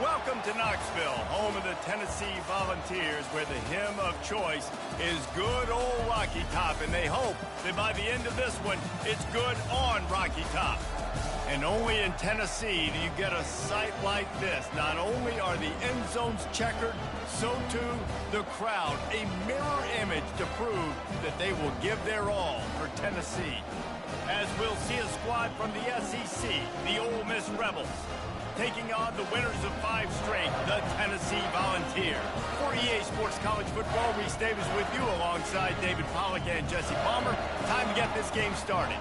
Welcome to Knoxville, home of the Tennessee Volunteers, where the hymn of choice is good old Rocky Top, and they hope that by the end of this one, it's good on Rocky Top. And only in Tennessee do you get a sight like this. Not only are the end zones checkered, so too the crowd, a mirror image to prove that they will give their all for Tennessee. As we'll see a squad from the SEC, the Ole Miss Rebels, taking on the winners of 5 straight, the Tennessee Volunteers. For EA Sports College Football, Reese Davis with you alongside David Pollack and Jesse Palmer. Time to get this game started.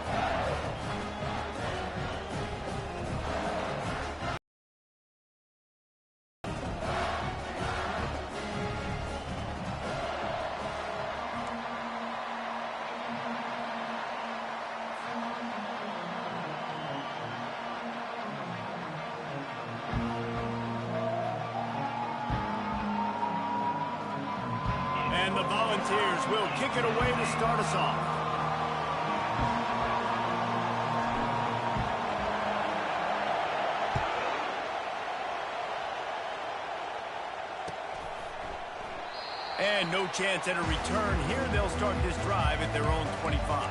And the Volunteers will kick it away to start us off. And no chance at a return here. They'll start this drive at their own 25.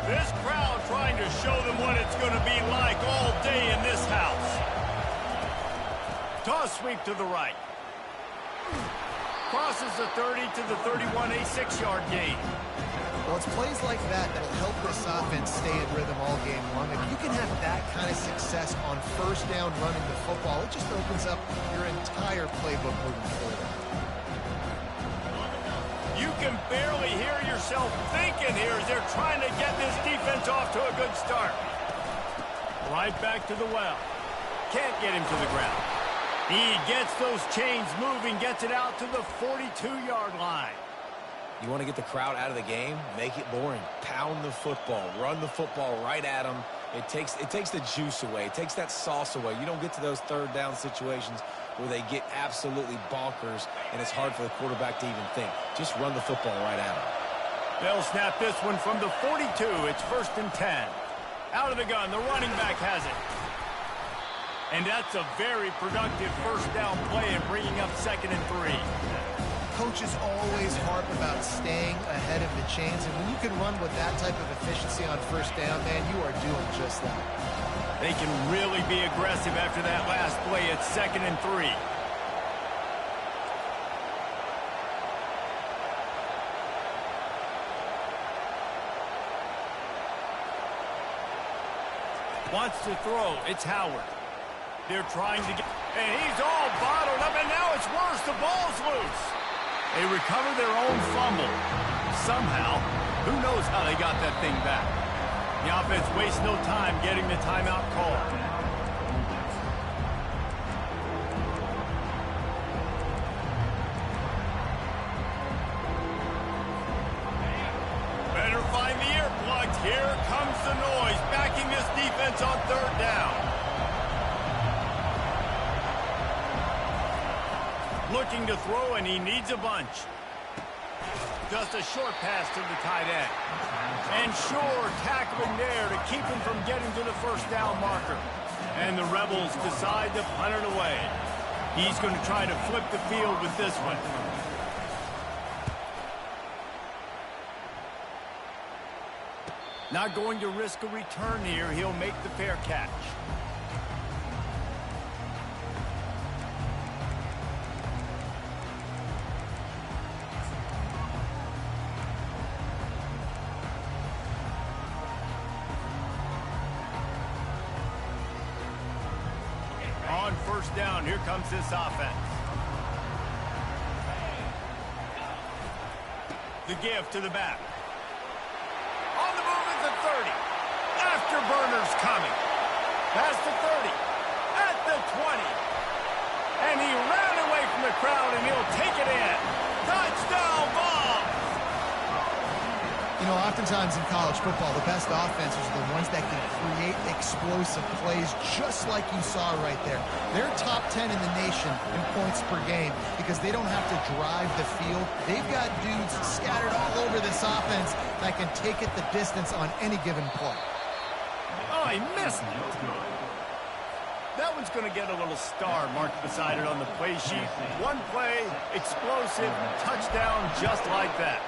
This crowd trying to show them what it's going to be like all day in this house. Toss sweep to the right. Crosses the 30 to the 31, a 6-yard gain. Well, it's plays like that that'll help this offense stay in rhythm all game long. If you can have that kind of success on first down running the football, it just opens up your entire playbook moving forward. You can barely hear yourself thinking here as they're trying to get this defense off to a good start. Right back to the well. Can't get him to the ground. He gets those chains moving, gets it out to the 42-yard line. You want to get the crowd out of the game? Make it boring. Pound the football. Run the football right at them. It takes the juice away. It takes that sauce away. You don't get to those third down situations where they get absolutely bonkers, and it's hard for the quarterback to even think. Just run the football right at them. They'll snap this one from the 42. It's 1st and 10. Out of the gun. The running back has it. And that's a very productive first down play and bringing up 2nd and 3. Coaches always harp about staying ahead of the chains, and when you can run with that type of efficiency on first down, man, you are doing just that. They can really be aggressive after that last play. It's 2nd and 3. Wants to throw. It's Howard. They're trying to get, and he's all bottled up, and now it's worse. The ball's loose. They recover their own fumble. Somehow, who knows how they got that thing back. The offense wastes no time getting the timeout call. Better find the earplugs. Here comes the noise, backing this defense on 3rd down. Looking to throw, and he needs a bunch. Just a short pass to the tight end. And sure, tackling there to keep him from getting to the first down marker. And the Rebels decide to punt it away. He's going to try to flip the field with this one. Not going to risk a return here. He'll make the fair catch. On first down, here comes this offense. The give to the back. On the move at the 30. Afterburners coming. Past the 30. At the 20. And he ran away from the crowd, and he'll take it in. Touchdown ball! You know, oftentimes in college football, the best offenses are the ones that can create explosive plays just like you saw right there. They're top 10 in the nation in points per game because they don't have to drive the field. They've got dudes scattered all over this offense that can take it the distance on any given play. Oh, he missed it. That one's going to get a little star marked beside it on the play sheet. One play, explosive, touchdown just like that.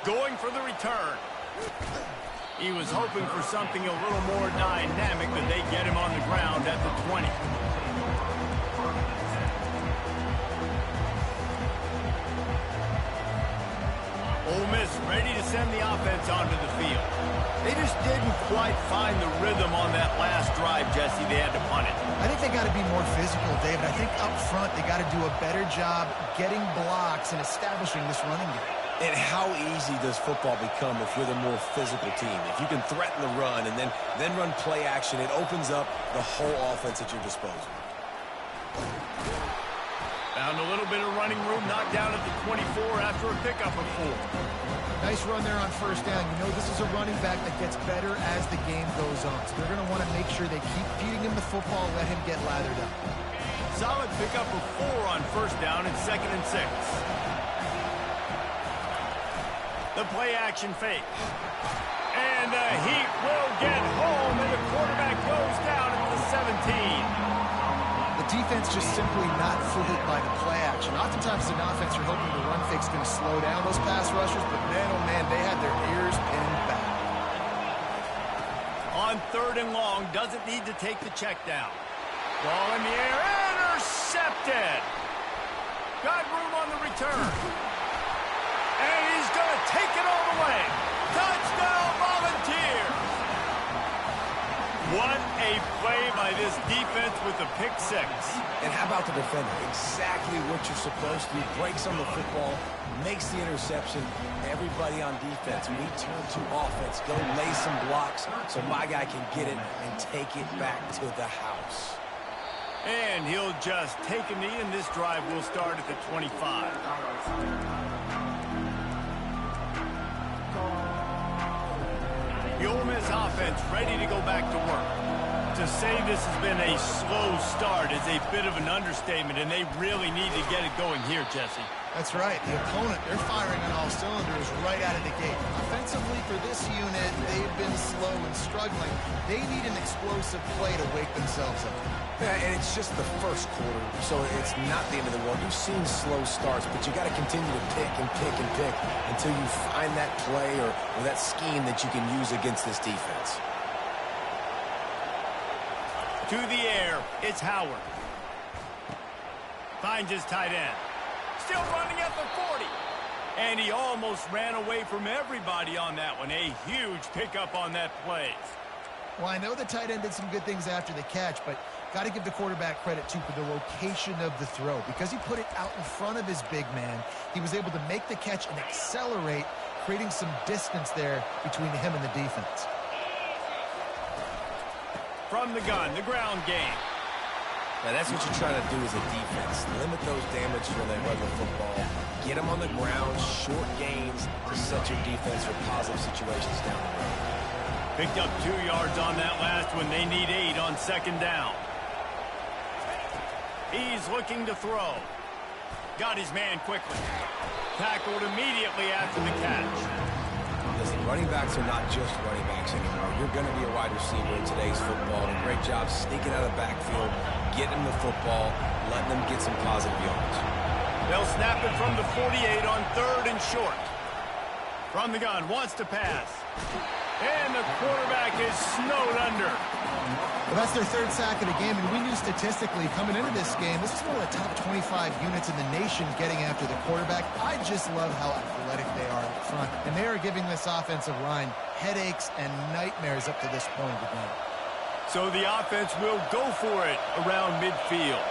Going for the return. He was hoping for something a little more dynamic, but they get him on the ground at the 20. Ole Miss ready to send the offense onto the field. They just didn't quite find the rhythm on that last drive, Jesse. They had to punt it. I think they got to be more physical, David. I think up front they got to do a better job getting blocks and establishing this running game. And how easy does football become if you're the more physical team? If you can threaten the run and then run play action, it opens up the whole offense at your disposal. Found a little bit of running room, knocked down at the 24 after a pickup of 4. Nice run there on first down. You know this is a running back that gets better as the game goes on. So they're going to want to make sure they keep feeding him the football and let him get lathered up. Solid pickup of 4 on first down and 2nd and 6. The play action fake. And the heat will get home, and the quarterback goes down at the 17. The defense just simply not fooled by the play action. Oftentimes as an offense, you're hoping the run fake's going to slow down those pass rushers, but man, oh man, they had their ears pinned back. On 3rd and long, doesn't need to take the check down. Ball in the air, intercepted. Got room on the return. And he's going to take it all the way. Touchdown, Volunteers! What a play by this defense with the pick 6. And how about the defender? Exactly what you're supposed to do. Breaks on the football, makes the interception. Everybody on defense, we turn to offense. Go lay some blocks so my guy can get it and take it back to the house. And he'll just take a knee, and this drive will start at the 25. The Ole Miss offense ready to go back to work. To say this has been a slow start is a bit of an understatement, and they really need to get it going here, Jesse. That's right. The opponent, they're firing on all cylinders right out of the gate. Offensively for this unit, they've been slow and struggling. They need an explosive play to wake themselves up. Yeah, and it's just the first quarter, so it's not the end of the world. You've seen slow starts, but you got to continue to pick and pick and pick until you find that play or that scheme that you can use against this defense. To the air, it's Howard. Finds his tight end. Still running at the 40. And he almost ran away from everybody on that one. A huge pickup on that play. Well, I know the tight end did some good things after the catch, but got to give the quarterback credit, too, for the location of the throw. Because he put it out in front of his big man, he was able to make the catch and accelerate, creating some distance there between him and the defense. From the gun, the ground game. Now, that's what you're trying to do as a defense. Limit those damage when they run the football. Get them on the ground, short gains to set your defense for positive situations down the road. Picked up 2 yards on that last one. They need 8 on 2nd down. He's looking to throw. Got his man quickly. Tackled immediately after the catch. Listen, running backs are not just running backs anymore. You're going to be a wide receiver in today's football. And a great job sneaking out of the backfield, getting them the football, letting them get some positive yards. They'll snap it from the 48 on 3rd and short. From the gun, wants to pass. And the quarterback is snowed under. Well, that's their 3rd sack of the game, and we knew statistically coming into this game, this is one of the top 25 units in the nation getting after the quarterback. I just love how athletic they are up front, and they are giving this offensive line headaches and nightmares up to this point of the game. So the offense will go for it around midfield.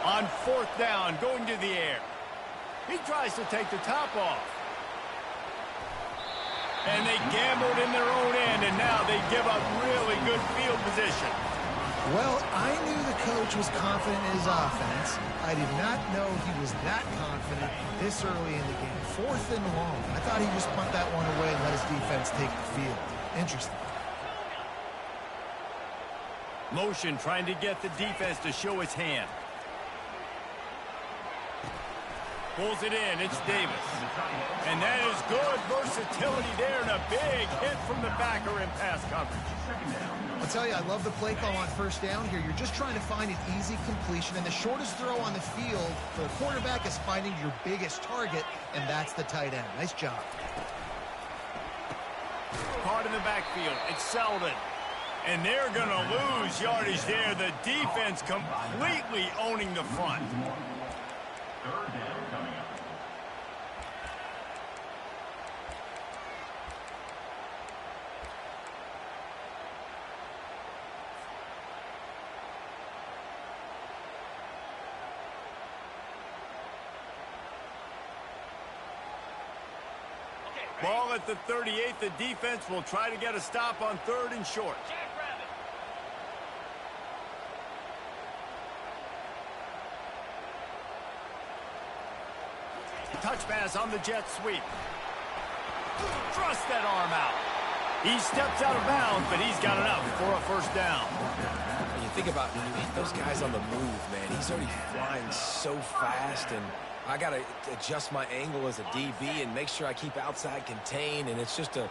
On 4th down, going to the air. He tries to take the top off. And they gambled in their own end, and now they give up really good field position. Well, I knew the coach was confident in his offense. I did not know he was that confident this early in the game. 4th and long. I thought he'd just punt that one away and let his defense take the field. Interesting. Motion trying to get the defense to show its hand. Pulls it in. It's Davis. And that is good versatility there and a big hit from the backer in pass coverage. I'll tell you, I love the play call on first down here. You're just trying to find an easy completion, and the shortest throw on the field for the quarterback is finding your biggest target, and that's the tight end. Nice job. Caught in the backfield. It's Selden. And they're going to lose yardage there. The defense completely owning the front. Third down coming up. Ball at the 38. The defense will try to get a stop on 3rd and short. Touch pass on the jet sweep. Thrust that arm out. He steps out of bounds, but he's got enough for a first down. When you think about those guys on the move, man, he's already flying so fast, and I got to adjust my angle as a DB and make sure I keep outside contained, and it's a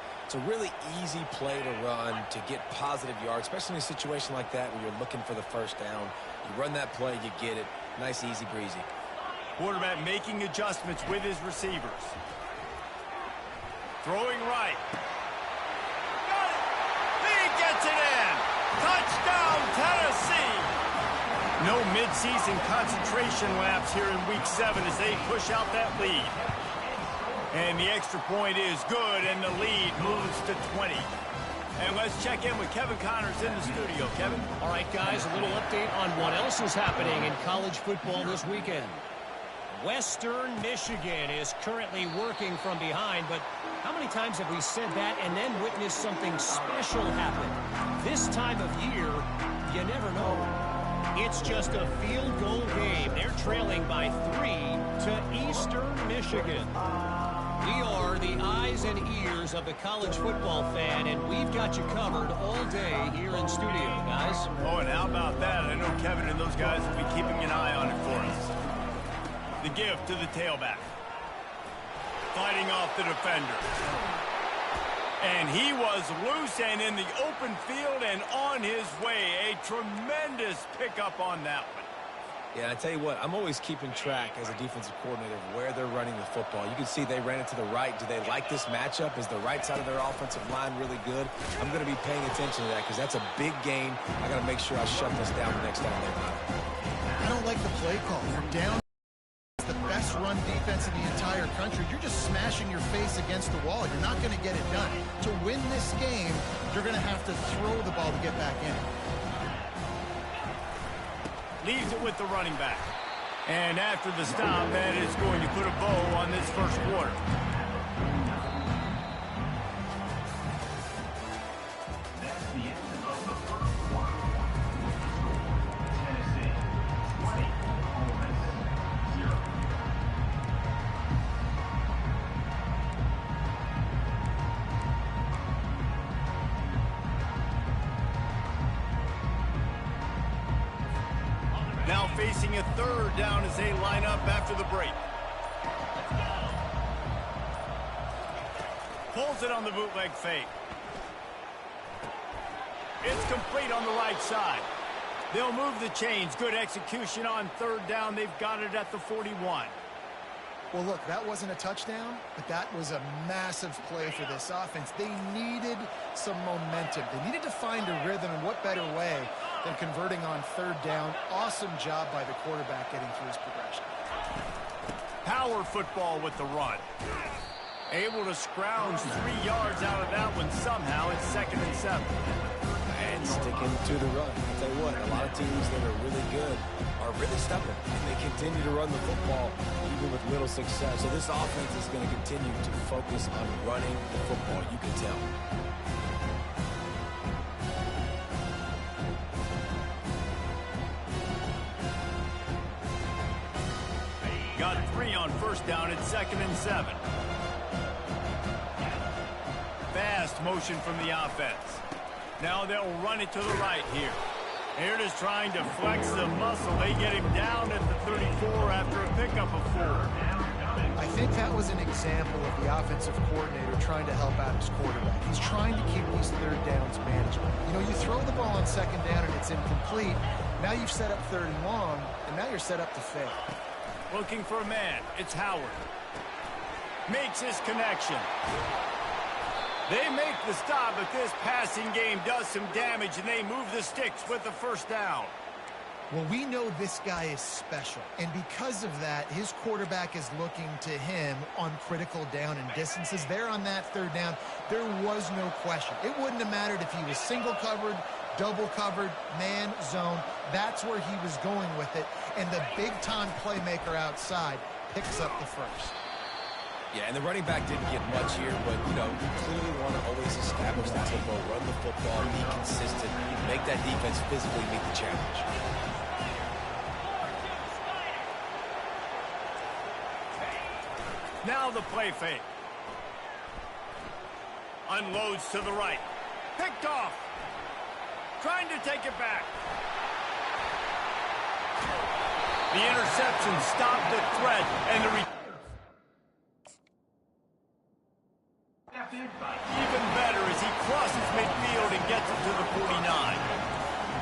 really easy play to run to get positive yards, especially in a situation like that where you're looking for the first down. You run that play, you get it. Nice, easy breezy. Quarterback making adjustments with his receivers. Throwing right. Got it. He gets it in. Touchdown, Tennessee. No midseason concentration laps here in Week 7 as they push out that lead. And the extra point is good, and the lead moves to 20. And let's check in with Kevin Connors in the studio. Kevin? All right, guys, a little update on what else is happening in college football this weekend. Western Michigan is currently working from behind, but how many times have we said that and then witnessed something special happen? This time of year, you never know. It's just a field goal game. They're trailing by 3 to Eastern Michigan. We are the eyes and ears of the college football fan, and we've got you covered all day here in studio, guys. Oh, and how about that? I know Kevin and those guys will be keeping an eye on it for us. The give to the tailback. Fighting off the defender. And he was loose and in the open field and on his way. A tremendous pickup on that one. Yeah, I tell you what, I'm always keeping track as a defensive coordinator of where they're running the football. You can see they ran it to the right. Do they like this matchup? Is the right side of their offensive line really good? I'm going to be paying attention to that because that's a big gain. I got to make sure I shut this down the next time they run it. I don't like the play call. You're down. The best run defense in the entire country. You're just smashing your face against the wall. You're not going to get it done. To win this game, you're going to have to throw the ball to get back in. Leaves it with the running back. And after the stop, that is going to put a bow on this first quarter. That's the end of the first quarter. Tennessee 20, Ole Miss 0. Now facing a third down as they line up after the break. Pulls it on the bootleg fake. It's complete on the right side. They'll move the chains. Good execution on third down. They've got it at the 41. Well, look, that wasn't a touchdown, but that was a massive play for this offense. They needed some momentum. They needed to find a rhythm, and what better way than converting on third down. Awesome job by the quarterback getting through his progression. Power football with the run. Able to scrounge 3 yards out of that one somehow. It's 2nd and 7. And sticking to the run. I'll tell you what, a lot of teams that are really good are really stubborn. And they continue to run the football even with little success. So this offense is going to continue to focus on running the football. You can tell. Got 3 on first down at 2nd and 7. Fast motion from the offense. Now they'll run it to the right here. They're just trying to flex the muscle. They get him down at the 34 after a pickup of 4. I think that was an example of the offensive coordinator trying to help out his quarterback. He's trying to keep these third downs manageable. You know, you throw the ball on second down and it's incomplete. Now you've set up third and long, and now you're set up to fail. Looking for a man. It's Howard. Makes his connection. They make the stop, but this passing game does some damage, and they move the sticks with the first down. Well, we know this guy is special, and because of that, his quarterback is looking to him on critical down and distances. There on that third down, there was no question. It wouldn't have mattered if he was single covered, double covered, man, zone. That's where he was going with it, and the big-time playmaker outside picks up the first. Yeah, and the running back didn't get much here, but, you know, you clearly want to always establish the tempo, run the football, be consistent, make that defense physically meet the challenge. Now the play fake. Unloads to the right. Picked off. Trying to take it back. The interception stopped the threat, and the even better as he crosses midfield and gets it to the 49.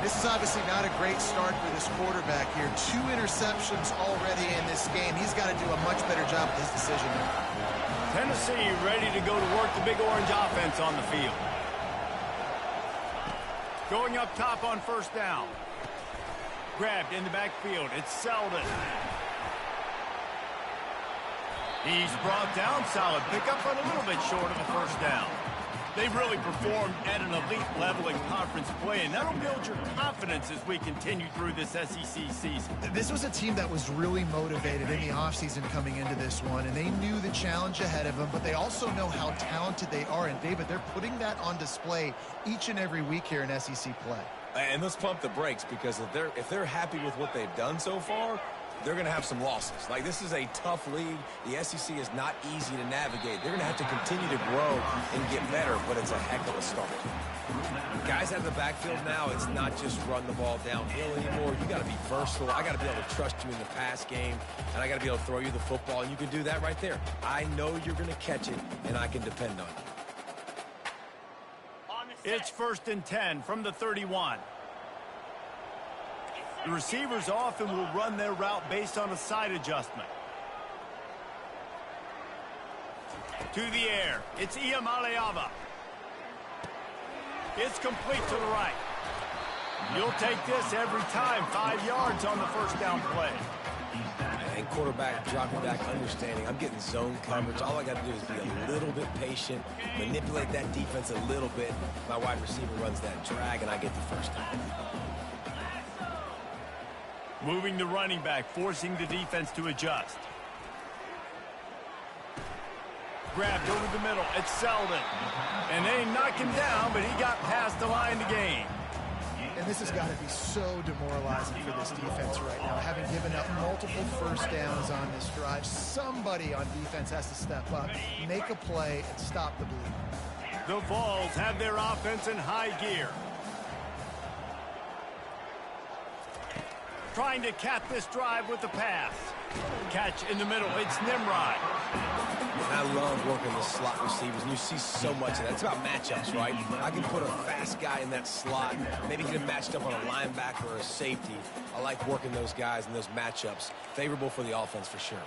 This is obviously not a great start for this quarterback here. 2 interceptions already in this game. He's got to do a much better job with his decision making. Tennessee ready to go to work the Big Orange offense on the field. Going up top on first down. Grabbed in the backfield. It's Selden. He's brought down. Solid pickup, but a little bit short of the first down. They've really performed at an elite level in conference play, and that'll build your confidence as we continue through this SEC season. This was a team that was really motivated in the offseason coming into this one, and they knew the challenge ahead of them, but they also know how talented they are. And, David, they're putting that on display each and every week here in SEC play. And let's pump the brakes, because if they're happy with what they've done so far, they're going to have some losses. Like, this is a tough league. The SEC is not easy to navigate. They're going to have to continue to grow and get better, but it's a heck of a start. Guys out of the backfield now, it's not just run the ball downhill anymore. You got to be versatile. I got to be able to trust you in the pass game, and I got to be able to throw you the football, and you can do that right there. I know you're going to catch it, and I can depend on you. It's 1st and 10 from the 31. The receivers often will run their route based on a side adjustment. To the air. It's Iamaleava. It's complete to the right. You'll take this every time. 5 yards on the first down play. And quarterback dropping back, understanding I'm getting zone coverage. All I got to do is be a little bit patient, manipulate that defense a little bit. My wide receiver runs that drag, and I get the first down. Moving the running back, forcing the defense to adjust. Grabbed over the middle. It's Selden. And they knock him down, but he got past the line to gain. And this has got to be so demoralizing for this defense right now, having given up multiple first downs on this drive. Somebody on defense has to step up, make a play, and stop the bleeding. The Vols have their offense in high gear. Trying to cap this drive with the pass. Catch in the middle. It's Nimrod. I love working the slot receivers, and you see so much of that. It's about matchups, right? I can put a fast guy in that slot, maybe get him matched up on a linebacker or a safety. I like working those guys in those matchups. Favorable for the offense for sure.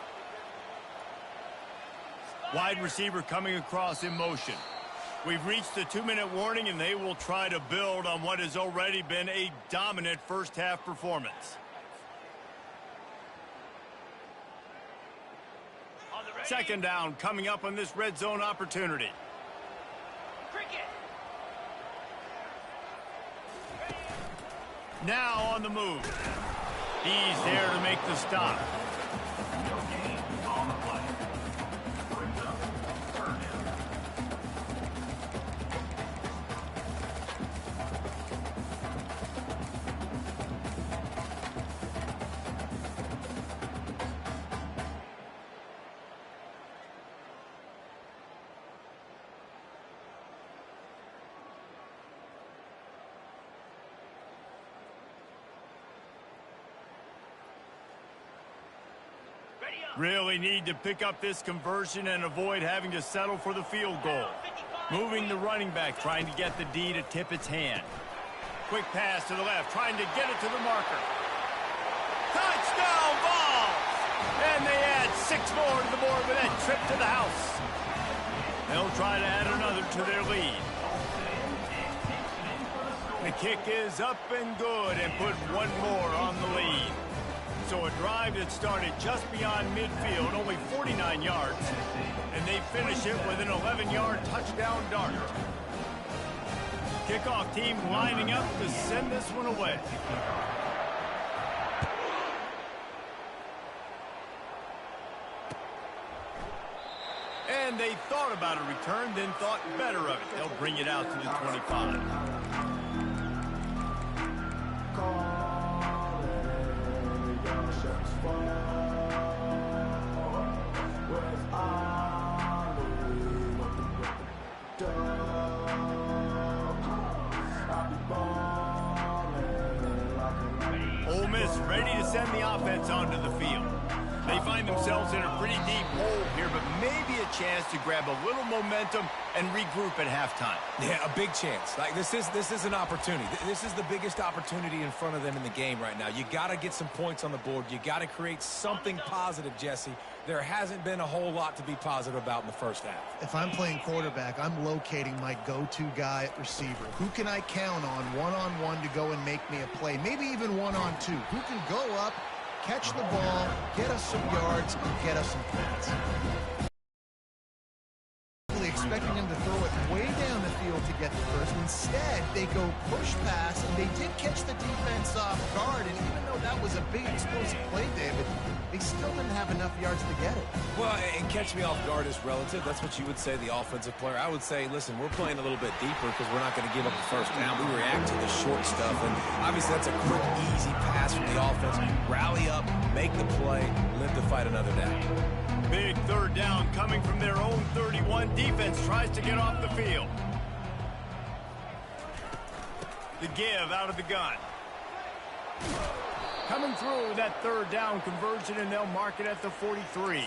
Wide receiver coming across in motion. We've reached the 2-minute warning, and they will try to build on what has already been a dominant first-half performance. Second down coming up on this red zone opportunity. Now on the move. He's there to make the stop. Really need to pick up this conversion and avoid having to settle for the field goal. Moving the running back, trying to get the D to tip its hand. Quick pass to the left, trying to get it to the marker. Touchdown ball! And they add 6 more to the board with that trip to the house. They'll try to add another to their lead. The kick is up and good and put 1 more on the lead. So a drive that started just beyond midfield, only 49 yards, and they finish it with an 11-yard touchdown dart. Kickoff team lining up to send this one away. And they thought about a return, then thought better of it. They'll bring it out to the 25. Ole Miss ready to send the offense onto the field. They find themselves in a pretty deep hole here, but maybe a chance to grab a little momentum and regroup at halftime. Yeah, a big chance. Like this is an opportunity. This is the biggest opportunity in front of them in the game right now. You got to get some points on the board. You got to create something positive, Jesse. There hasn't been a whole lot to be positive about in the first half. If I'm playing quarterback, I'm locating my go-to guy at receiver. Who can I count on one-on-one to go and make me a play? Maybe even one-on-two. Who can go up, catch the ball, get us some yards, and get us some points. Expecting him to throw it way down the field to get the first. Instead, they go push pass, and they did catch the defense off guard. And even though that was a big explosive play, David, they still didn't have enough yards to get it. Well, and catch me off guard is relative. That's what you would say, the offensive player. I would say, listen, we're playing a little bit deeper because we're not going to give up the first down. We react to the short stuff, and obviously that's a quick, easy pass from the offense. Rally up, make the play, live to fight another day. Big third down coming from their own 31. Defense tries to get off the field. The give out of the gun. Coming through with that third down conversion, and they'll mark it at the 43.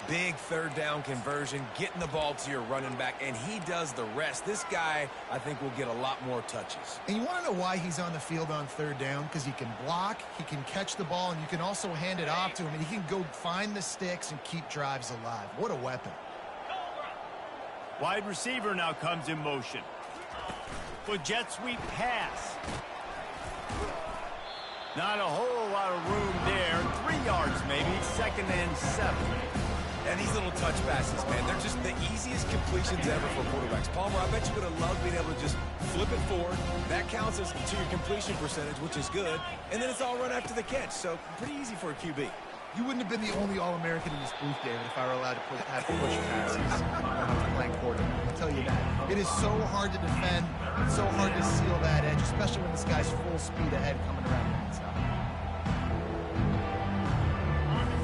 Big third down conversion, getting the ball to your running back, and he does the rest. This guy, I think, will get a lot more touches. And you want to know why he's on the field on third down? Because he can block, he can catch the ball, and you can also hand it off to him, and he can go find the sticks and keep drives alive. What a weapon. Wide receiver now comes in motion. With jet sweep pass. Not a whole lot of room there. 3 yards maybe, 2nd and 7. And these little touch passes, man, they're just the easiest completions ever for quarterbacks. Palmer, I bet you would have loved being able to just flip it forward. That counts as to your completion percentage, which is good. And then it's all run after the catch, so pretty easy for a QB. You wouldn't have been the only All-American in this booth, David, if I were allowed to have to push passes when I was playing quarterback. I'll tell you that. It is so hard to defend. It's so hard to seal that edge, especially when this guy's full speed ahead coming around the outside.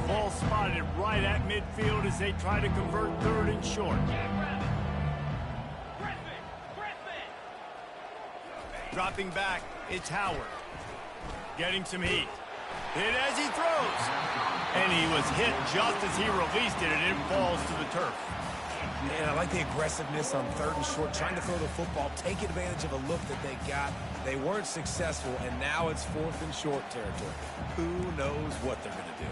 Ball spotted right at midfield as they try to convert third and short. Dropping back, it's Howard. Getting some heat. Hit as he throws. And he was hit just as he released it, and it falls to the turf. Man, I like the aggressiveness on third and short, trying to throw the football, take advantage of a look that they got. They weren't successful, and now it's 4th and short territory. Who knows what they're going to do?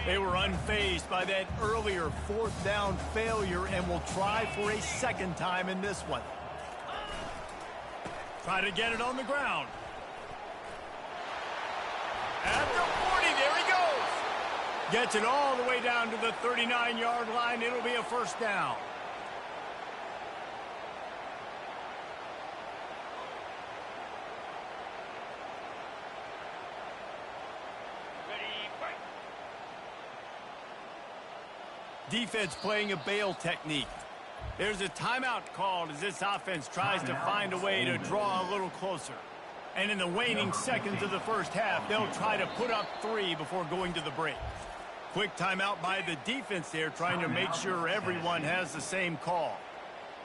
They were unfazed by that earlier 4th down failure and will try for a 2nd time in this one. Try to get it on the ground. At the 40, there he goes. Gets it all the way down to the 39-yard line. It'll be a 1st down. Defense playing a bail technique. There's a timeout called as this offense tries to find a way to draw a little closer. And in the waning seconds of the first half, they'll try to put up 3 before going to the break. Quick timeout by the defense there, trying to make sure everyone has the same call.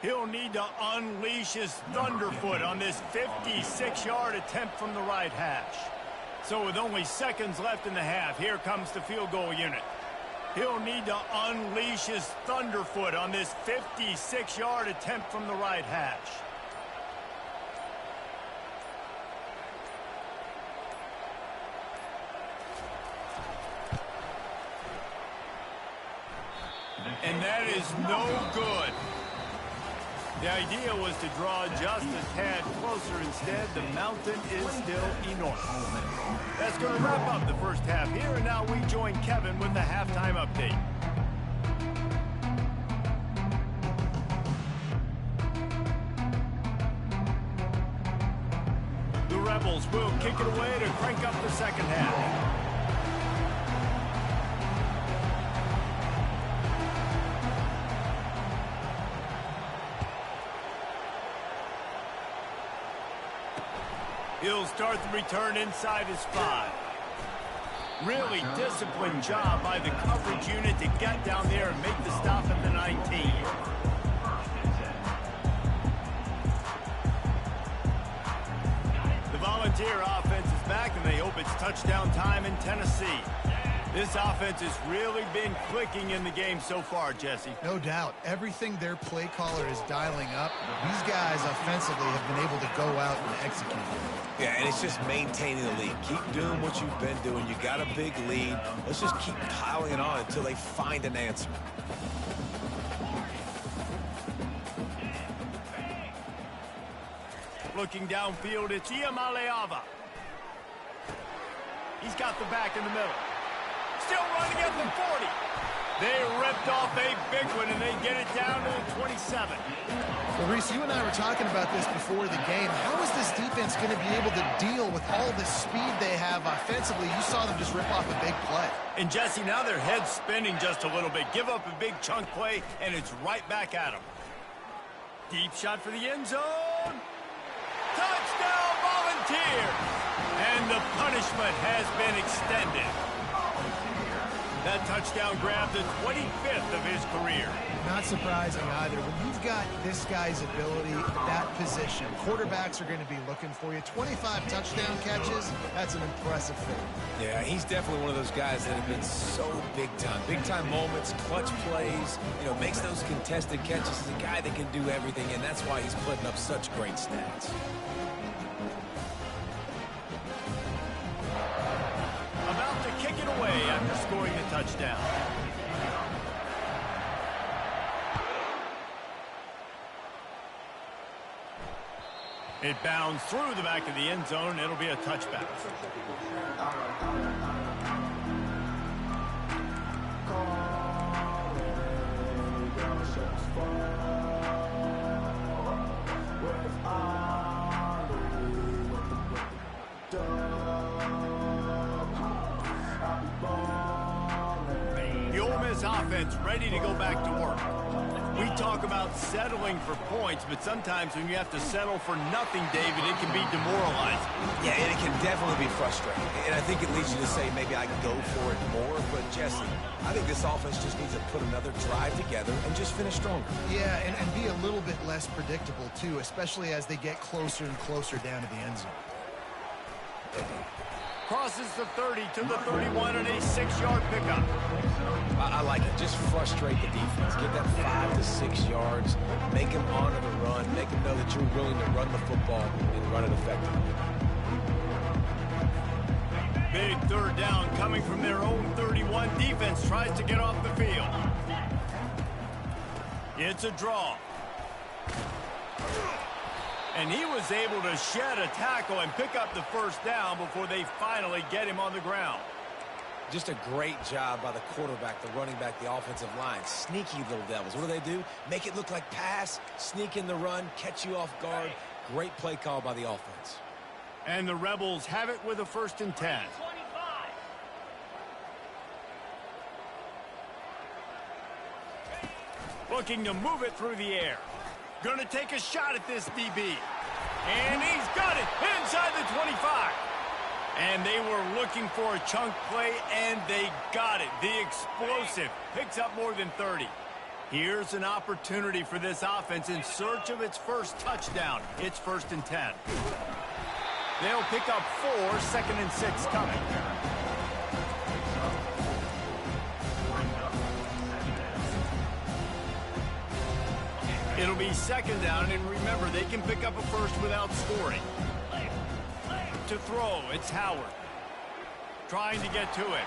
He'll need to unleash his thunderfoot on this 56-yard attempt from the right hash. So with only seconds left in the half, here comes the field goal unit. He'll need to unleash his thunderfoot on this 56-yard attempt from the right hash. And that is no good. The idea was to draw just a tad closer. Instead, the mountain is still enormous. That's going to wrap up the first half here, and now we join Kevin with the halftime update. The Rebels will kick it away to crank up the second half. He'll start the return inside his 5. Really disciplined job by the coverage unit to get down there and make the stop at the 19. The Volunteer offense is back, and they hope it's touchdown time in Tennessee. This offense has really been clicking in the game so far, Jesse. No doubt. Everything their play caller is dialing up, these guys offensively have been able to go out and execute. Yeah, and it's just maintaining the lead. Keep doing what you've been doing. You got a big lead. Let's just keep piling it on until they find an answer. Looking downfield, it's Iamaleava. He's got the back in the middle. Still running at the 40. They ripped off a big one, and they get it down to the 27. Well, Reese, you and I were talking about this before the game. How is this defense going to be able to deal with all the speed they have offensively? You saw them just rip off a big play. And, Jesse, now their head's spinning just a little bit. Give up a big chunk play, and it's right back at them. Deep shot for the end zone. Touchdown, Volunteers! And the punishment has been extended. That touchdown grabbed the 25th of his career. Not surprising either. When you've got this guy's ability at that position, quarterbacks are going to be looking for you. 25 touchdown catches, that's an impressive thing. Yeah, he's definitely one of those guys that have been so big time. Big time moments, clutch plays, makes those contested catches. He's a guy that can do everything, and that's why he's putting up such great stats. About to kick it away after scoring the touchdown. It bounds through the back of the end zone. It'll be a touchback. The Ole Miss offense ready to go back to work. We talk about settling for points, but sometimes when you have to settle for nothing, David, it can be demoralizing. Yeah, and it can definitely be frustrating. And I think it leads you to say maybe I can go for it more. But, Jesse, I think this offense just needs to put another drive together and just finish stronger. Yeah, and be a little bit less predictable, too, especially as they get closer and closer down to the end zone. Crosses the 30 to the 31 and a 6-yard pickup. I like it. Just frustrate the defense. Get that 5 to 6 yards. Make them honor the run. Make them know that you're willing to run the football and run it effectively. Big third down coming from their own 31. Defense tries to get off the field. It's a draw. And he was able to shed a tackle and pick up the first down before they finally get him on the ground. Just a great job by the quarterback, the running back, the offensive line. Sneaky little devils. What do? Make it look like pass, sneak in the run, catch you off guard. Great play call by the offense. And the Rebels have it with a 1st and 10. Looking to move it through the air. Going to take a shot at this DB. And he's got it inside the 25. And they were looking for a chunk play, and they got it. The explosive picks up more than 30. Here's an opportunity for this offense in search of its first touchdown. It's 1st and 10. They'll pick up 4, 2nd and 6 coming. It'll be 2nd down, and remember, they can pick up a first without scoring. To throw, it's Howard. Trying to get to it.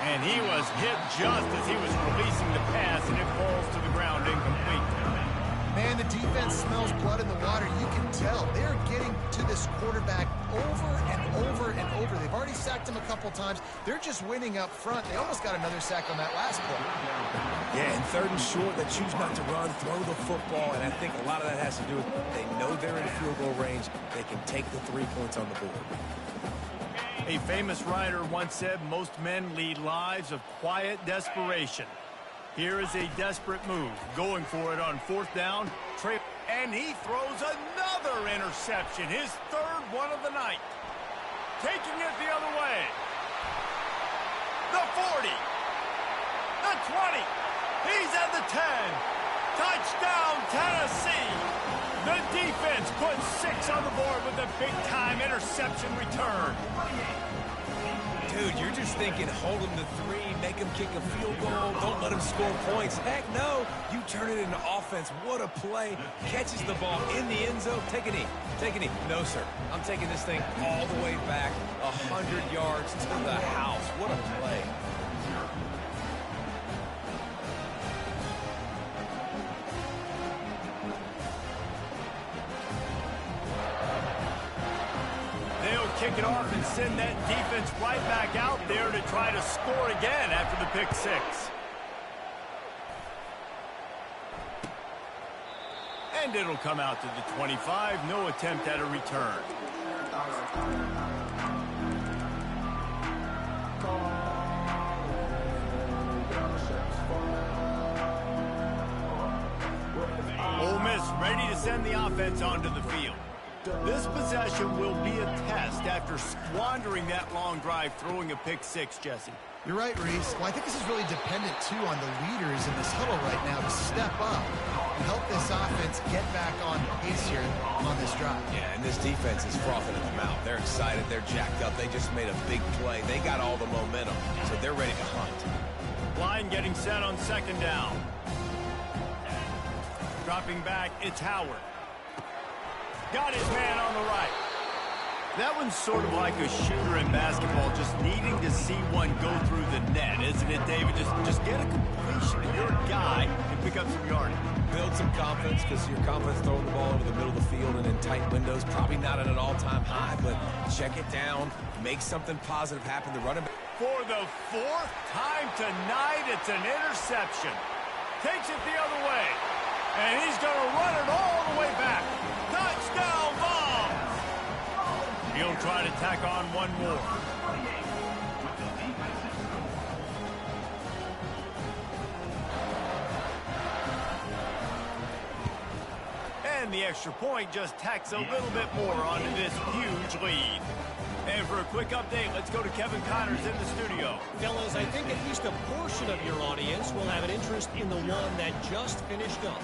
And he was hit just as he was releasing the pass, and it falls to the ground incomplete. Man, the defense smells blood in the water. You can tell. They're getting to this quarterback over and over and over. They've already sacked him a couple times. They're just winning up front. They almost got another sack on that last play. Yeah, and 3rd and short, they choose not to run, throw the football, and I think a lot of that has to do with they know they're in field goal range. They can take the 3 points on the board. A famous writer once said, most men lead lives of quiet desperation. Here is a desperate move. Going for it on 4th down. And he throws another interception. His 3rd one of the night. Taking it the other way. The 40. The 20. He's at the 10. Touchdown, Tennessee. The defense puts 6 on the board with a big-time interception return. Dude, you're just thinking, hold him to 3, make him kick a field goal, don't let him score points. Heck no, you turn it into offense. What a play. Catches the ball in the end zone. Take a knee. Take a knee. No, sir. I'm taking this thing all the way back 100 yards to the house. What a play. Kick it off and send that defense right back out there to try to score again after the pick 6. And it'll come out to the 25. No attempt at a return. Ole Miss ready to send the offense onto the field. This possession will be a test after squandering that long drive, throwing a pick 6, Jesse. You're right, Reese. Well, I think this is really dependent, too, on the leaders in this huddle right now to step up and help this offense get back on pace here on this drive. Yeah, and this defense is frothing at the mouth. They're excited. They're jacked up. They just made a big play. They got all the momentum, so they're ready to hunt. Line getting set on 2nd down. Dropping back, it's Howard. Got his man on the right. That one's sort of like a shooter in basketball, just needing to see one go through the net, isn't it, David? Just get a completion. You're a guy and pick up some yardage. Build some confidence, because your confidence throwing the ball over the middle of the field and in tight windows, probably not at an all-time high, but check it down, make something positive happen. The running back. For the 4th time tonight, it's an interception. Takes it the other way. And he's going to run it all the way back. Touchdown, Vols! He'll try to tack on one more. And the extra point just tacks a little bit more onto this huge lead. And for a quick update, let's go to Kevin Connors in the studio. Fellas, I think at least a portion of your audience will have an interest in the one that just finished up.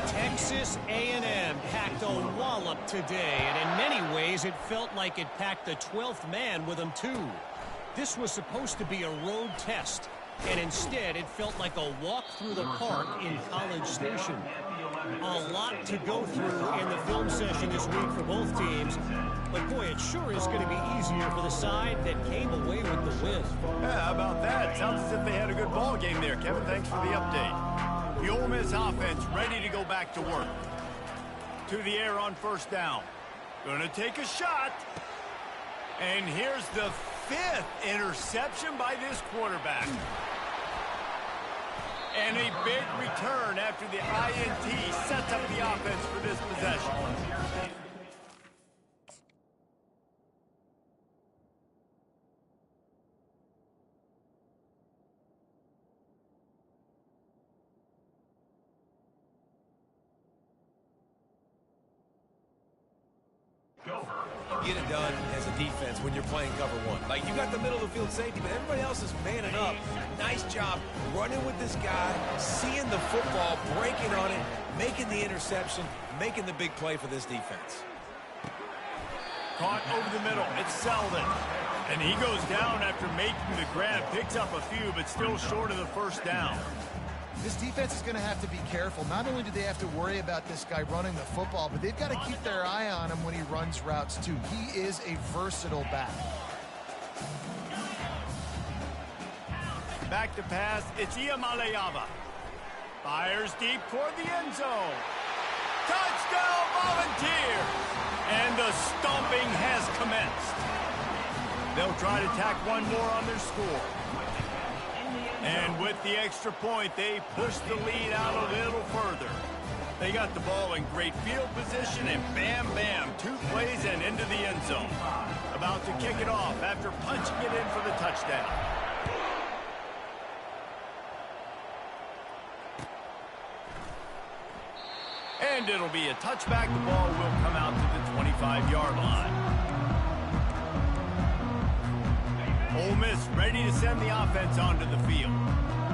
Texas A&M packed a wallop today, and in many ways it felt like it packed the 12th man with them too. This was supposed to be a road test, and instead it felt like a walk through the park in College Station. A lot to go through in the film session this week for both teams. But, boy, it sure is going to be easier for the side that came away with the win. Yeah, how about that? Sounds as if they had a good ball game there. Kevin, thanks for the update. The Ole Miss offense ready to go back to work. To the air on 1st down. Going to take a shot. And here's the 5th interception by this quarterback. And a big return after the INT sets up the offense for this possession. Get it done as a defense when you're playing cover one. Like, you got the middle of the field safety, but everybody else is manning up. Nice job running with this guy, seeing the football, breaking on it, making the interception, making the big play for this defense. Caught over the middle. It's Selden. And he goes down after making the grab. Picks up a few, but still short of the first down. This defense is going to have to be careful. Not only do they have to worry about this guy running the football, but they've got to keep their eye on him when he runs routes, too. He is a versatile back. Back to pass. It's Iamaleava. Fires deep toward the end zone. Touchdown, Volunteers! And the stomping has commenced. They'll try to tack one more on their score. And with the extra point, they push the lead out a little further. They got the ball in great field position, and bam, bam, 2 plays and into the end zone. About to kick it off after punching it in for the touchdown. And it'll be a touchback. The ball will come out to the 25-yard line. Ole Miss ready to send the offense onto the field.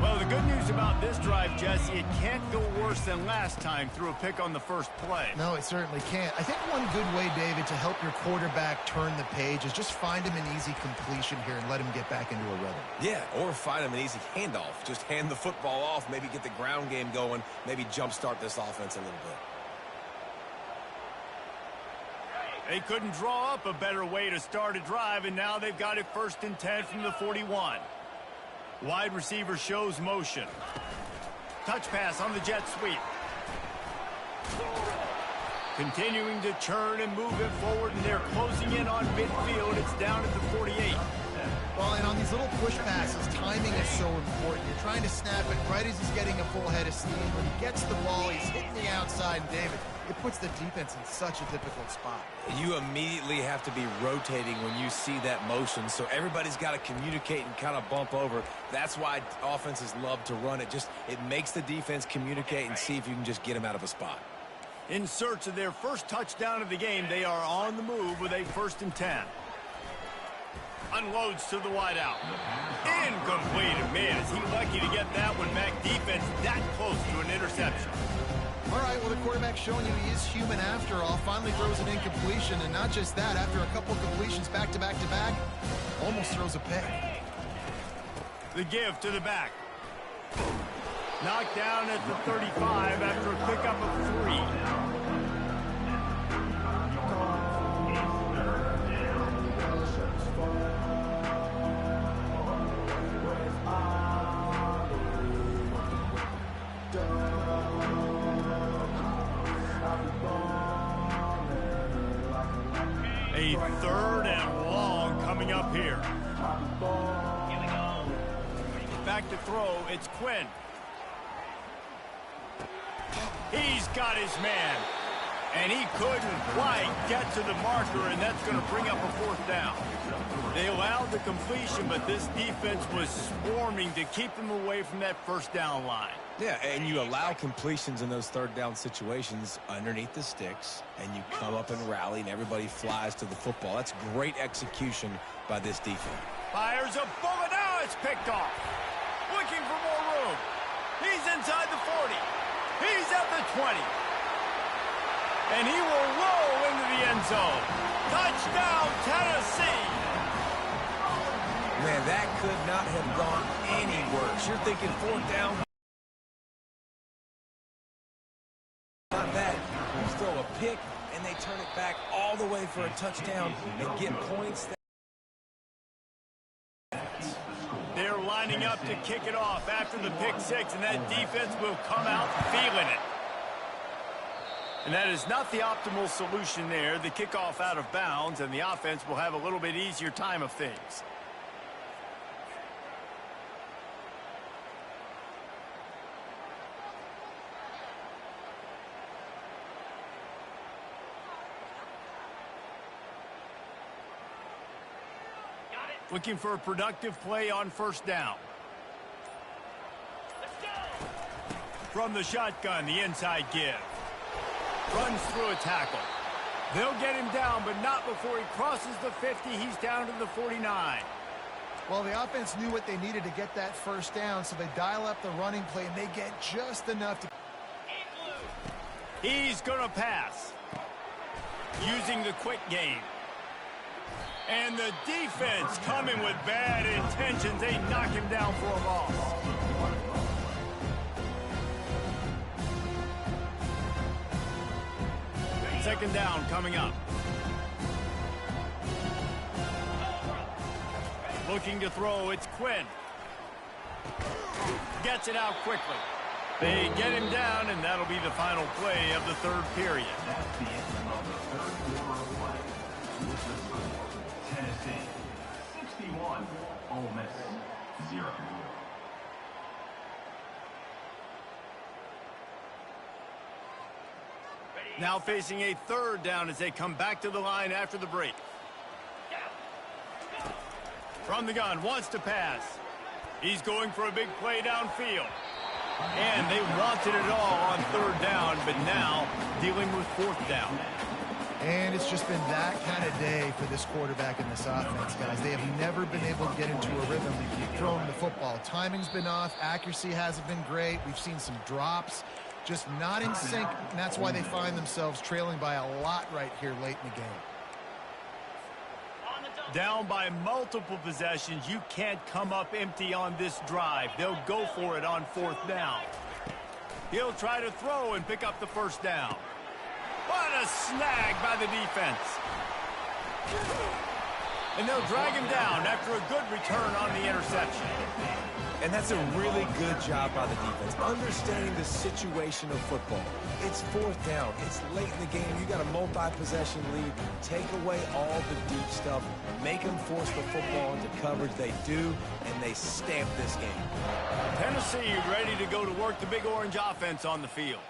Well, the good news about this drive, Jesse, it can't go worse than last time through a pick on the first play. No, it certainly can't. I think one good way, David, to help your quarterback turn the page is just find him an easy completion here and let him get back into a rhythm. Yeah, or find him an easy handoff. Just hand the football off, maybe get the ground game going, maybe jumpstart this offense a little bit. They couldn't draw up a better way to start a drive, and now they've got it 1st and 10 from the 41. Wide receiver shows motion. Touch pass on the jet sweep. Continuing to churn and move it forward, and they're closing in on midfield. It's down at the 48. Well, and on these little push passes, timing is so important. You're trying to snap it right as he's getting a full head of steam. When he gets the ball, he's hitting the outside, and David, it puts the defense in such a difficult spot. You immediately have to be rotating when you see that motion, so everybody's got to communicate and kind of bump over. That's why offenses love to run it. It makes the defense communicate and see if you can just get them out of a spot. In search of their first touchdown of the game, they are on the move with a 1st and 10. Unloads to the wideout. Incomplete. Man, is he lucky to get that one back. Defense that close to an interception. All right, well, the quarterback's showing you he is human after all. Finally throws an incompletion, and not just that, after a couple completions back to back to back, almost throws a pick. The give to the back. Knocked down at the 35 after a pickup of 3. A 3rd and long coming up here. Back to throw, it's Quinn. He's got his man. And he couldn't quite get to the marker, and that's going to bring up a 4th down. They allowed the completion, but this defense was swarming to keep them away from that 1st down line. Yeah, and you allow completions in those 3rd down situations underneath the sticks, and you come up and rally, and everybody flies to the football. That's great execution by this defense. Fires a bullet. Now it's picked off. Looking for more room. He's inside the 40. He's at the 20. And he will roll into the end zone. Touchdown, Tennessee. Man, that could not have gone any worse. You're thinking 4th down. Not that. You throw a pick, and they turn it back all the way for a touchdown and get points. They're lining up to kick it off after the pick 6, and that defense will come out feeling it. And that is not the optimal solution there. The kickoff out of bounds, and the offense will have a little bit easier time of things. Looking for a productive play on 1st down. From the shotgun, the inside give. Runs through a tackle. They'll get him down, but not before he crosses the 50. He's down to the 49. Well, the offense knew what they needed to get that first down, so they dial up the running play, and they get just enough to... He's going to pass. Using the quick game. And the defense coming with bad intentions. They knock him down for a loss. Second down coming up. Looking to throw, it's Quinn. Gets it out quickly. They get him down, and that'll be the final play of the third period. That's the end of the third quarter of play. With the score, Tennessee 61, Ole Miss 0. Now facing a third down as they come back to the line after the break. From the gun, wants to pass. He's going for a big play downfield. And they wanted it all on third down, but now dealing with fourth down. And it's just been that kind of day for this quarterback and this offense, guys. They have never been able to get into a rhythm throwing the football. Timing's been off. Accuracy hasn't been great. We've seen some drops. Just not in sync, and that's why they find themselves trailing by a lot right here late in the game. Down by multiple possessions, you can't come up empty on this drive. They'll go for it on fourth down. He'll try to throw and pick up the first down. What a snag by the defense. And they'll drag him down after a good return on the interception. And that's a really good job by the defense, understanding the situation of football. It's fourth down. It's late in the game. You got a multi-possession lead. Take away all the deep stuff. Make them force the football into coverage. They do, and they stamp this game. Tennessee ready to go to work the Big Orange offense on the field.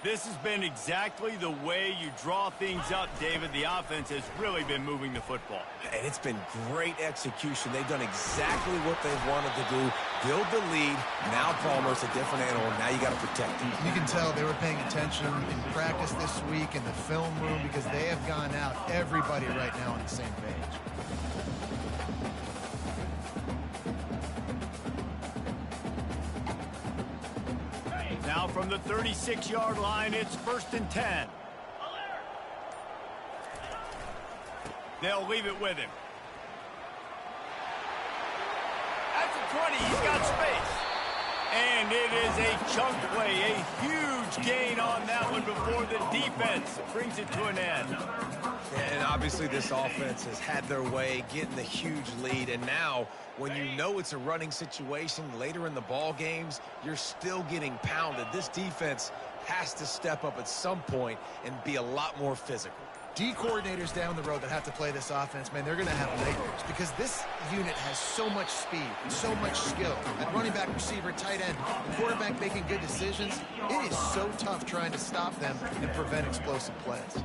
This has been exactly the way you draw things up, David. The offense has really been moving the football. And it's been great execution. They've done exactly what they've wanted to do. Build the lead. Now Palmer's a different animal. Now you got to protect him. You can tell they were paying attention in practice this week in the film room because they have gone out, everybody right now on the same page. Now from the 36-yard line, it's 1st and 10. They'll leave it with him. At the 20, he's got space. And it is a chunk play, a huge gain on that one before the defense brings it to an end. And obviously this offense has had their way, getting the huge lead. And now, when you know it's a running situation later in the ball games, you're still getting pounded. This defense has to step up at some point and be a lot more physical. D coordinators down the road that have to play this offense, man, they're going to have nightmares because this unit has so much speed and so much skill. At running back, receiver, tight end, the quarterback making good decisions, it is so tough trying to stop them and prevent explosive plays.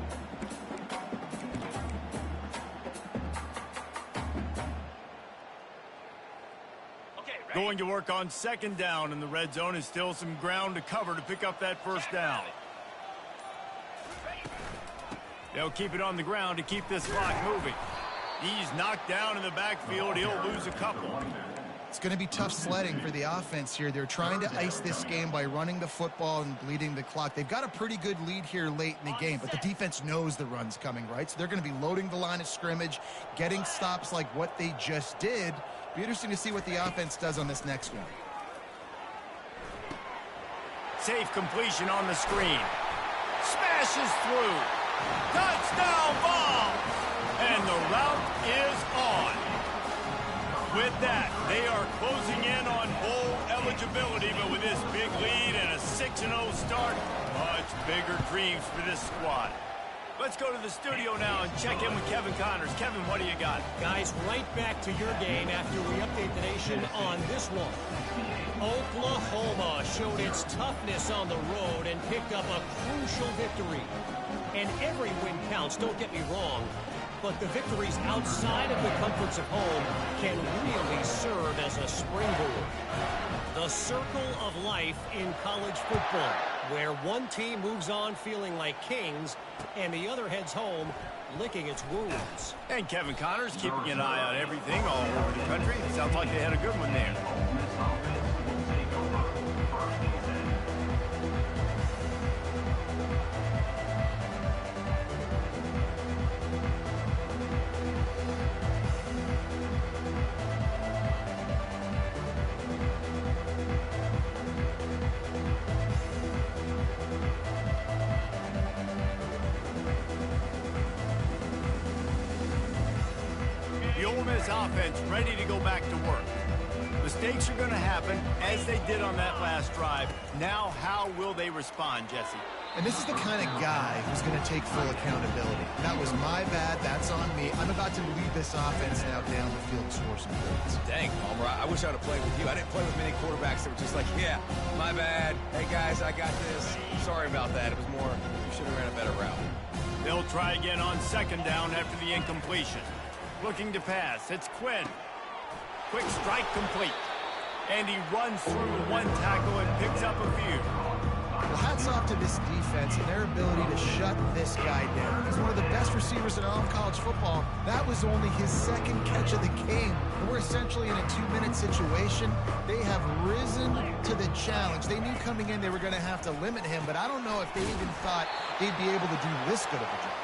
Going to work on second down in the red zone is still some ground to cover to pick up that first down. They'll keep it on the ground to keep this clock moving. He's knocked down in the backfield. He'll lose a couple. It's going to be tough sledding for the offense here. They're trying to ice this game by running the football and bleeding the clock. They've got a pretty good lead here late in the game, but the defense knows the run's coming, right? So they're going to be loading the line of scrimmage, getting stops like what they just did. Be interesting to see what the offense does on this next one. Safe completion on the screen. Smashes through. Touchdown ball. And the route is on. With that, they are closing in on bowl eligibility, but with this big lead and a 6-0 start, much bigger dreams for this squad. Let's go to the studio now and check in with Kevin Connors. Kevin, what do you got? Guys, right back to your game after we update the nation on this one. Oklahoma showed its toughness on the road and picked up a crucial victory. And every win counts, don't get me wrong, but the victories outside of the comforts of home can really serve as a springboard. The circle of life in college football. where one team moves on feeling like kings and the other heads home licking its wounds. And Kevin Connors keeping an eye on everything all over the country. Sounds like they had a good one there. The Ole Miss offense ready to go back to work. Mistakes are going to happen, as they did on that last drive. Now, how will they respond, Jesse? And this is the kind of guy who's going to take full accountability. That was my bad. That's on me. I'm about to lead this offense now down the field and score some points. Dang, Palmer, I wish I would have played with you. I didn't play with many quarterbacks that were just like, yeah, my bad. Hey, guys, I got this. Sorry about that. It was more, you should have ran a better route. They'll try again on second down after the incompletion. Looking to pass. It's Quinn. Quick strike complete. And he runs through one tackle and picks up a few. Well, hats off to this defense and their ability to shut this guy down. He's one of the best receivers in all of college football. That was only his second catch of the game. And we're essentially in a 2-minute situation. They have risen to the challenge. They knew coming in they were going to have to limit him, but I don't know if they even thought they'd be able to do this good of a job.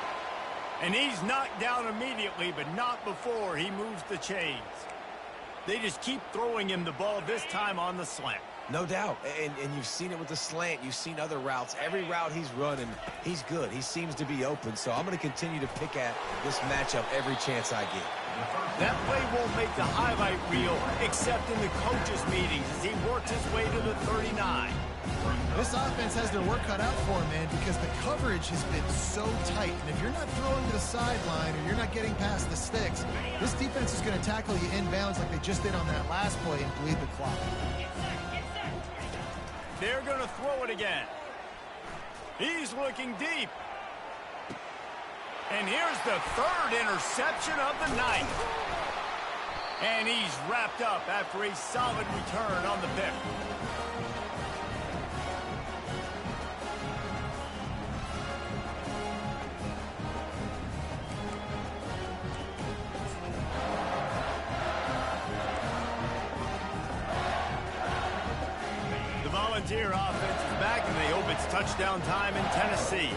And he's knocked down immediately, but not before he moves the chains. They just keep throwing him the ball, this time on the slant. No doubt. And you've seen it with the slant. You've seen other routes. Every route he's running, he's good. He seems to be open. So I'm going to continue to pick at this matchup every chance I get. That play won't make the highlight reel, except in the coaches' meetings as he works his way to the 39. This offense has their work cut out for him, man, because the coverage has been so tight. And if you're not throwing to the sideline or you're not getting past the sticks, this defense is going to tackle you inbounds like they just did on that last play and bleed the clock. They're going to throw it again. He's looking deep. And here's the third interception of the night. And he's wrapped up after a solid return on the pick. Volunteer offense is back, and they hope it's touchdown time in Tennessee.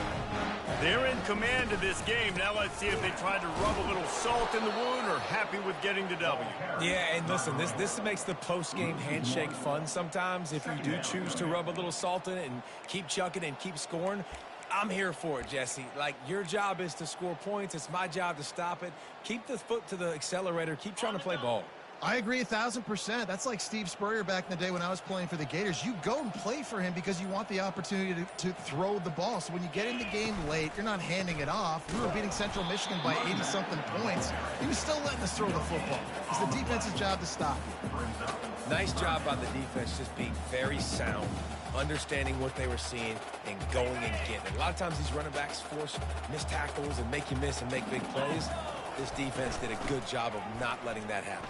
They're in command of this game. Now let's see if they try to rub a little salt in the wound or happy with getting the W. Yeah, and listen, this makes the post-game handshake fun sometimes. If you do choose to rub a little salt in it and keep chucking and keep scoring, I'm here for it, Jesse. Like, your job is to score points. It's my job to stop it. Keep the foot to the accelerator. Keep trying to play ball. I agree 1,000%. That's like Steve Spurrier back in the day when I was playing for the Gators. You go and play for him because you want the opportunity to throw the ball. So when you get in the game late, you're not handing it off. We were beating Central Michigan by 80-something points. He was still letting us throw the football. It's the defense's job to stop you. Nice job by the defense, just being very sound, understanding what they were seeing, and going and getting it. A lot of times these running backs force missed tackles and make you miss and make big plays. This defense did a good job of not letting that happen.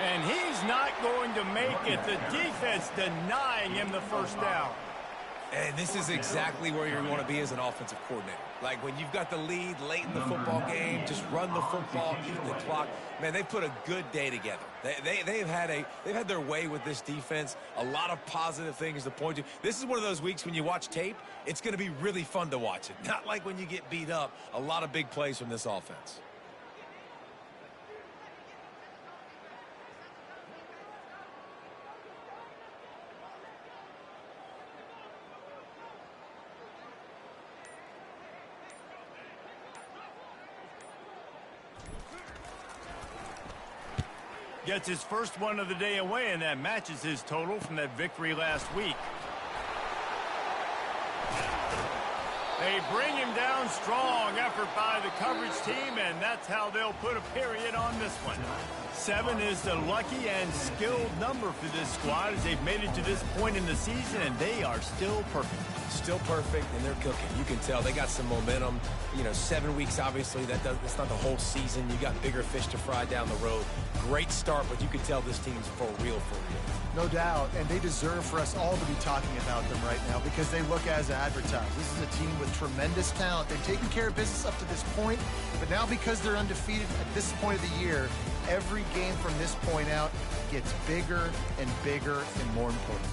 And he's not going to make it. The defense denying him the first down. And this is exactly where you want to be as an offensive coordinator. Like when you've got the lead late in the football game, just run the football, eat the clock. Man, they put a good day together. They've had their way with this defense. A lot of positive things to point to. This is one of those weeks when you watch tape, it's going to be really fun to watch it. Not like when you get beat up. A lot of big plays from this offense. Gets his first one of the day away, and that matches his total from that victory last week. They bring him down strong. Effort by the coverage team, and that's how they'll put a period on this one. 7 is the lucky and skilled number for this squad as they've made it to this point in the season, and they are still perfect. Still perfect, and they're cooking. You can tell they got some momentum. You know, 7 weeks, obviously, that's not the whole season. You got bigger fish to fry down the road. Great start, but you can tell this team's for real, for real. No doubt, and they deserve for us all to be talking about them right now because they look as advertised. This is a team with tremendous talent. They've taken care of business up to this point, but now because they're undefeated at this point of the year, every game from this point out gets bigger and bigger and more important.